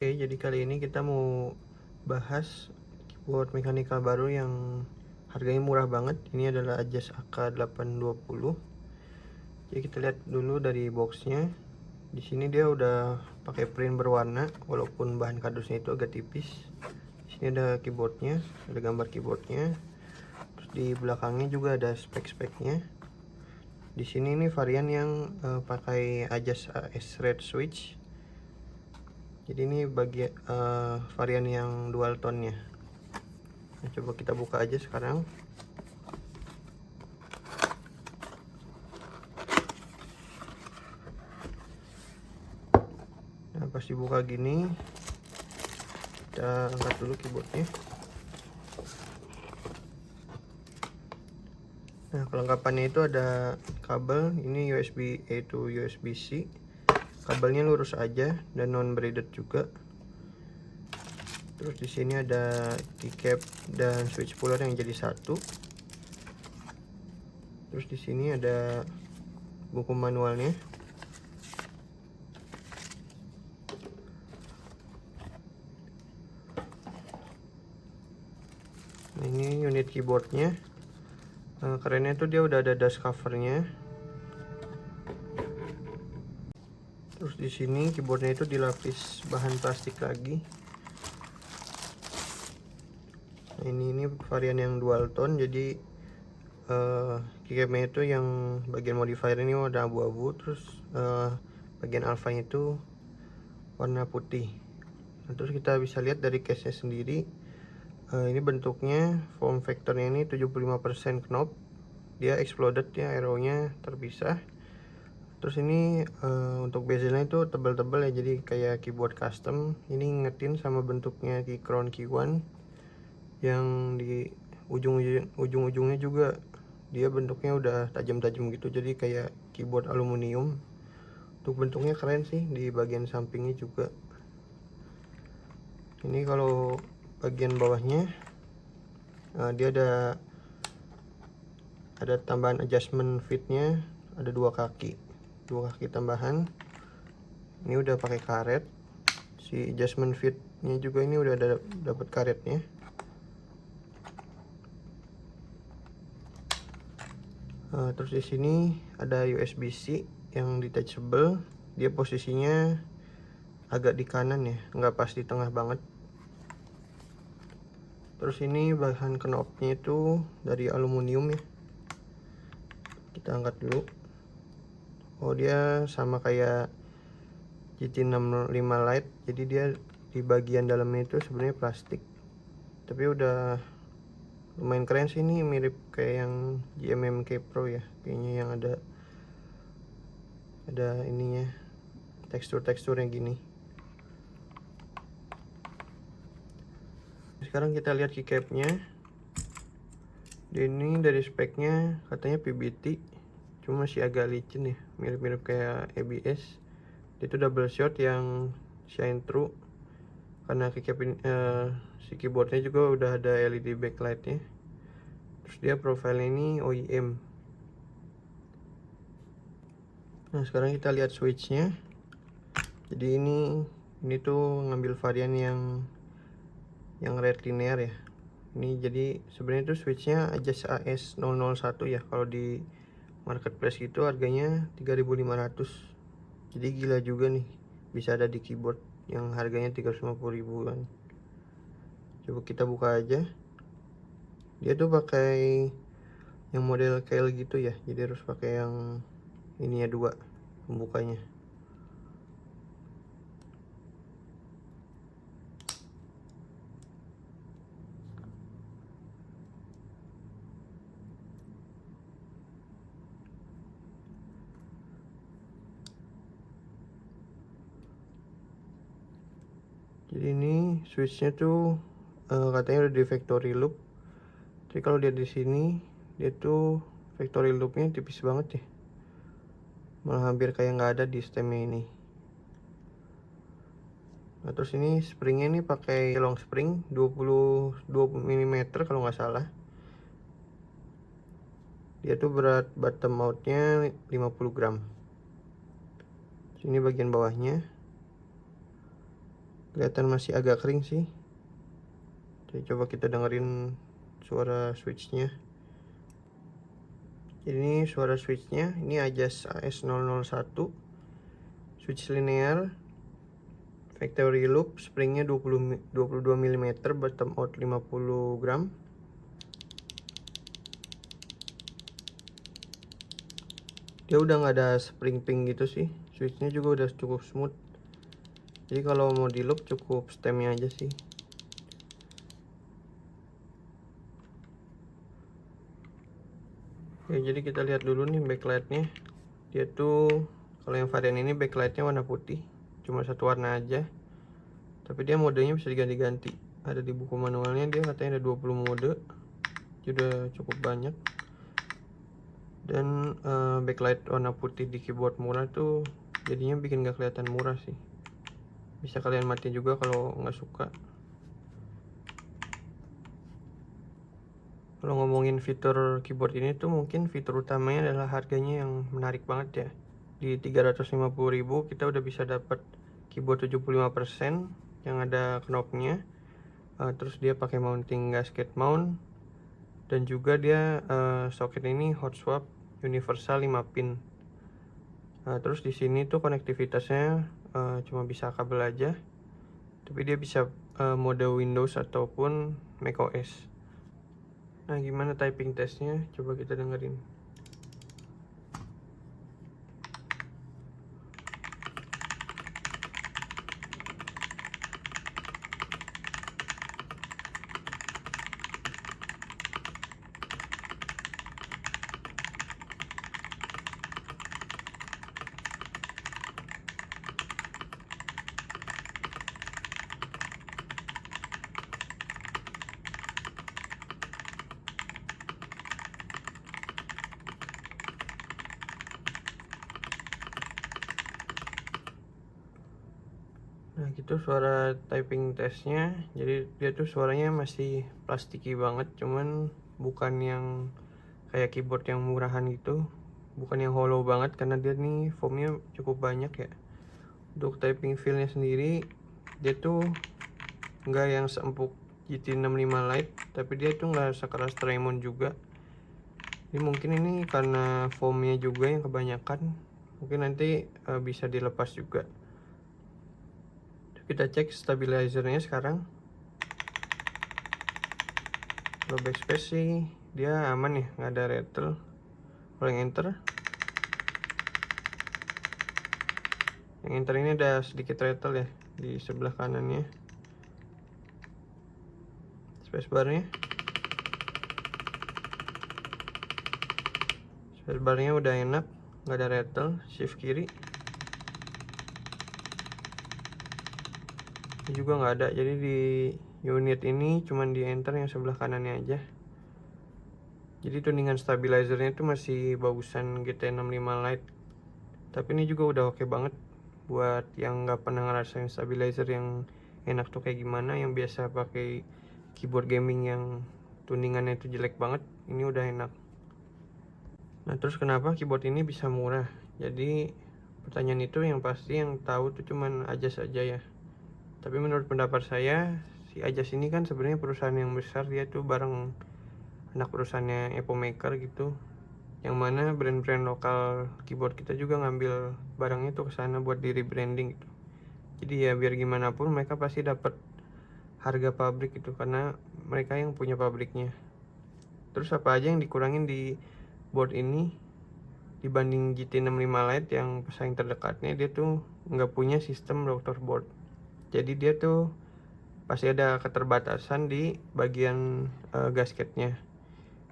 Oke, jadi kali ini kita mau bahas keyboard mekanikal baru yang harganya murah banget. Ini adalah Ajas AK820. Jadi kita lihat dulu dari boxnya. Di sini dia udah pakai print berwarna, walaupun bahan kardusnya itu agak tipis. Di sini ada keyboardnya, ada gambar keyboardnya. Terus di belakangnya juga ada spek-speknya. Di sini ini varian yang pakai Ajas AS Red Switch. Jadi ini varian yang dual tone nya. Nah, coba kita buka aja sekarang. Nah, pas dibuka gini, kita angkat dulu keyboardnya. Nah, kelengkapannya itu ada kabel, ini USB A to USB C. Kabelnya lurus aja dan non braided juga. Terus di sini ada keycap dan switch puller yang jadi satu. Terus di sini ada buku manualnya. Nah, ini unit keyboardnya. Kerennya tuh dia udah ada dust covernya. Terus di sini keyboardnya itu dilapis bahan plastik lagi. Nah, ini varian yang dual tone, jadi keycapnya itu yang bagian modifier ini warna abu-abu, terus bagian alpha itu warna putih. Nah, terus kita bisa lihat dari case nya sendiri, ini bentuknya form factornya ini 75% knob, dia exploded ya, arrow nya terpisah. Terus ini untuk bezelnya itu tebal-tebal ya, jadi kayak keyboard custom. Ini ngingetin sama bentuknya key crown key1, yang di ujung-ujungnya juga dia bentuknya udah tajam-tajam gitu, jadi kayak keyboard aluminium. Untuk bentuknya keren sih, di bagian sampingnya juga. Ini kalau bagian bawahnya dia ada tambahan adjustment fitnya, ada dua kaki tambahan. Ini udah pakai karet. Si adjustment fitnya juga ini udah dapat karetnya. Terus di sini ada USB-C yang detachable. Dia posisinya agak di kanan ya, nggak pas di tengah banget. Terus ini bahan knobnya itu dari aluminium ya. Kita angkat dulu. Oh, dia sama kayak GT65 Lite, jadi dia di bagian dalamnya itu sebenarnya plastik, tapi udah lumayan keren sih. Ini mirip kayak yang GMMK Pro ya, kayaknya, yang ada ininya, teksturnya gini. Sekarang kita lihat keycapnya. Ini dari speknya katanya PBT, cuma masih agak licin ya, mirip-mirip kayak ABS. Itu double shot yang shine through, karena si keyboardnya juga udah ada LED backlightnya. Terus dia profilnya ini OEM. Nah, sekarang kita lihat switchnya. Jadi ini tuh ngambil varian yang red linear ya. Ini jadi sebenarnya itu switchnya Ajas AS001 ya. Kalau di marketplace gitu harganya 3.500. Jadi gila juga nih, bisa ada di keyboard yang harganya 350 ribuan. Coba kita buka aja. Dia tuh pakai yang model kail gitu ya, jadi harus pakai yang ininya dua pembukanya. Jadi ini switchnya tuh katanya udah di factory loop. Tapi kalau dia di sini, dia tuh factory loopnya tipis banget ya, malah hampir kayak nggak ada di stemnya ini. Nah, terus ini springnya ini pakai long spring 22 mm kalau nggak salah. Dia tuh berat bottom outnya 50 gram. Sini bagian bawahnya. kelihatan masih agak kering sih. Jadi coba kita dengerin suara switchnya. Jadi ini suara switchnya, ini Ajas AS001, switch linear, factory loop, springnya 22 mm, bottom out 50 gram. Dia udah nggak ada spring ping gitu sih, switchnya juga udah cukup smooth. Jadi kalau mau di loop cukup stemnya aja sih. Ya, jadi kita lihat dulu nih backlightnya. Dia tuh kalau yang varian ini backlightnya warna putih, cuma satu warna aja. Tapi dia modenya bisa diganti-ganti. Ada di buku manualnya, dia katanya ada 20 mode. Jadi udah cukup banyak. Dan backlight warna putih di keyboard murah tuh jadinya bikin gak kelihatan murah sih. Bisa kalian matiin juga kalau nggak suka. Kalau ngomongin fitur keyboard ini tuh mungkin fitur utamanya adalah harganya yang menarik banget ya. Di 350.000 kita udah bisa dapat keyboard 75% yang ada knobnya. Terus dia pakai mounting gasket mount, dan juga dia soket ini hot swap universal 5 pin. Terus di sini tuh konektivitasnya cuma bisa kabel aja, tapi dia bisa mode Windows ataupun macOS. Nah, gimana typing testnya? Coba kita dengerin. Nah, gitu suara typing testnya. Jadi dia tuh suaranya masih plastiki banget, cuman bukan yang kayak keyboard yang murahan gitu, bukan yang hollow banget karena dia nih foamnya cukup banyak ya. Untuk typing feelnya sendiri, dia tuh nggak yang seempuk GT65 Lite, tapi dia tuh nggak sekeras Tremon juga. Ini mungkin ini karena foamnya juga yang kebanyakan, mungkin nanti bisa dilepas juga. Kita cek stabilizernya sekarang. Kalau backspace sih dia aman ya, nggak ada rattle. Kalau yang enter ini ada sedikit rattle ya di sebelah kanannya. Spacebarnya udah enak, nggak ada rattle. Shift kiri ini juga nggak ada, jadi di unit ini cuman di enter yang sebelah kanannya aja. Jadi tuningan stabilizernya itu masih bagusan GT65 Lite, tapi ini juga udah oke banget buat yang nggak pernah ngerasain stabilizer yang enak tuh kayak gimana, yang biasa pakai keyboard gaming yang tuningannya itu jelek banget. Ini udah enak. Nah, terus kenapa keyboard ini bisa murah? Jadi pertanyaan itu yang pasti yang tahu tuh cuman Ajas aja ya. Tapi menurut pendapat saya, si Ajas ini kan sebenarnya perusahaan yang besar, dia tuh bareng anak perusahaannya Apple Maker gitu. Yang mana brand-brand lokal keyboard kita juga ngambil barangnya tuh ke sana buat di rebranding gitu. Jadi ya biar gimana pun mereka pasti dapat harga pabrik gitu karena mereka yang punya pabriknya. Terus apa aja yang dikurangin di board ini dibanding GT65 Lite yang pesaing terdekatnya? Dia tuh nggak punya sistem rotor board. Jadi dia tuh pasti ada keterbatasan di bagian gasketnya,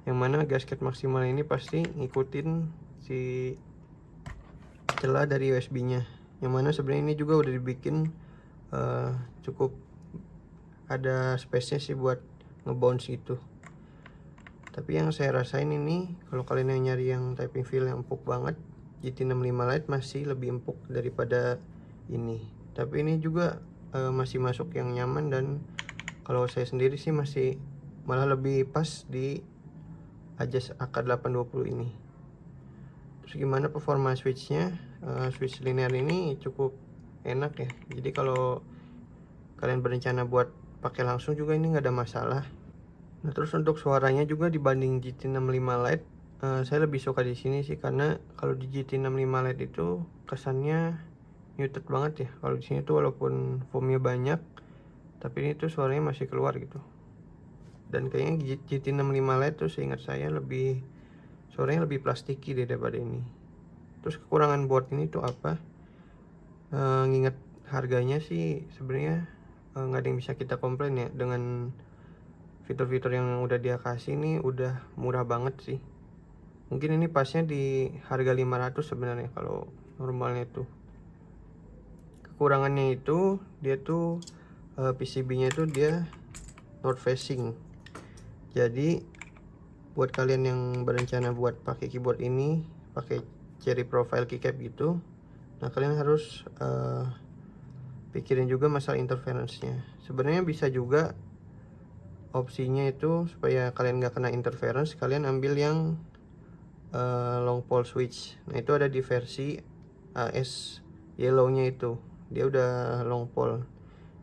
yang mana gasket maksimal ini pasti ngikutin si celah dari USB nya, yang mana sebenarnya ini juga udah dibikin cukup ada space nya sih buat ngebounce gitu. Tapi yang saya rasain ini, kalau kalian yang nyari yang typing feel yang empuk banget, GT65 Lite masih lebih empuk daripada ini. Tapi ini juga masih masuk yang nyaman, dan kalau saya sendiri sih masih malah lebih pas di Ajas AK820 ini. Terus gimana performa switchnya? Switch linear ini cukup enak ya. Jadi kalau kalian berencana buat pakai langsung juga ini nggak ada masalah. Nah terus untuk suaranya juga dibanding GT65 Lite, saya lebih suka di sini sih, karena kalau di GT65 Lite itu kesannya muted banget ya. Kalau di sini tuh walaupun foamnya banyak, tapi ini tuh suaranya masih keluar gitu. Dan kayaknya GT65 Lite tuh seingat saya suaranya lebih plastiki daripada ini. Terus kekurangan board ini tuh apa? Nginget harganya sih sebenarnya nggak ada yang bisa kita komplain ya. Dengan fitur-fitur yang udah dia kasih nih udah murah banget sih. Mungkin ini pasnya di harga 500 sebenarnya kalau normalnya tuh. Kekurangannya itu dia tuh PCB-nya itu dia north facing. Jadi buat kalian yang berencana buat pakai keyboard ini pakai cherry profile keycap gitu, nah kalian harus pikirin juga masalah interference-nya. Sebenarnya bisa juga opsinya itu supaya kalian nggak kena interference, kalian ambil yang long pole switch. Nah itu ada di versi AS yellow-nya itu, dia udah long pole.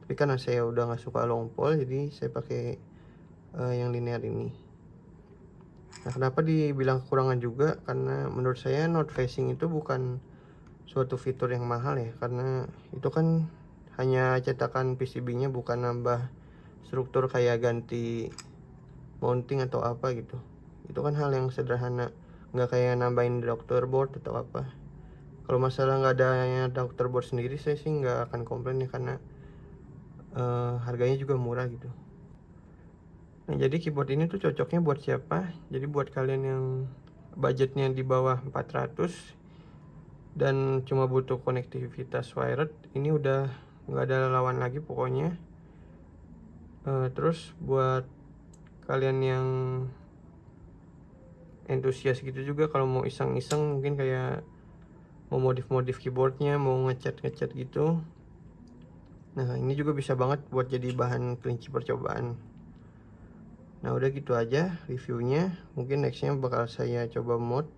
Tapi karena saya udah nggak suka long pole, jadi saya pakai yang linear ini. Nah kenapa dibilang kekurangan juga, karena menurut saya north facing itu bukan suatu fitur yang mahal ya, karena itu kan hanya cetakan PCB-nya, bukan nambah struktur kayak ganti mounting atau apa gitu. Itu kan hal yang sederhana, nggak kayak nambahin doctor board atau apa. Kalau masalah nggak adanya doctor board sendiri, saya sih nggak akan komplain ya, karena harganya juga murah gitu. Nah jadi keyboard ini tuh cocoknya buat siapa? Jadi buat kalian yang budgetnya di bawah 400 dan cuma butuh konektivitas wired, ini udah nggak ada lawan lagi pokoknya. Terus buat kalian yang entusias gitu juga, kalau mau iseng-iseng mungkin kayak mau modif keyboardnya, mau ngecat gitu, nah ini juga bisa banget buat jadi bahan kelinci percobaan. Nah udah gitu aja reviewnya. Mungkin nextnya bakal saya coba mod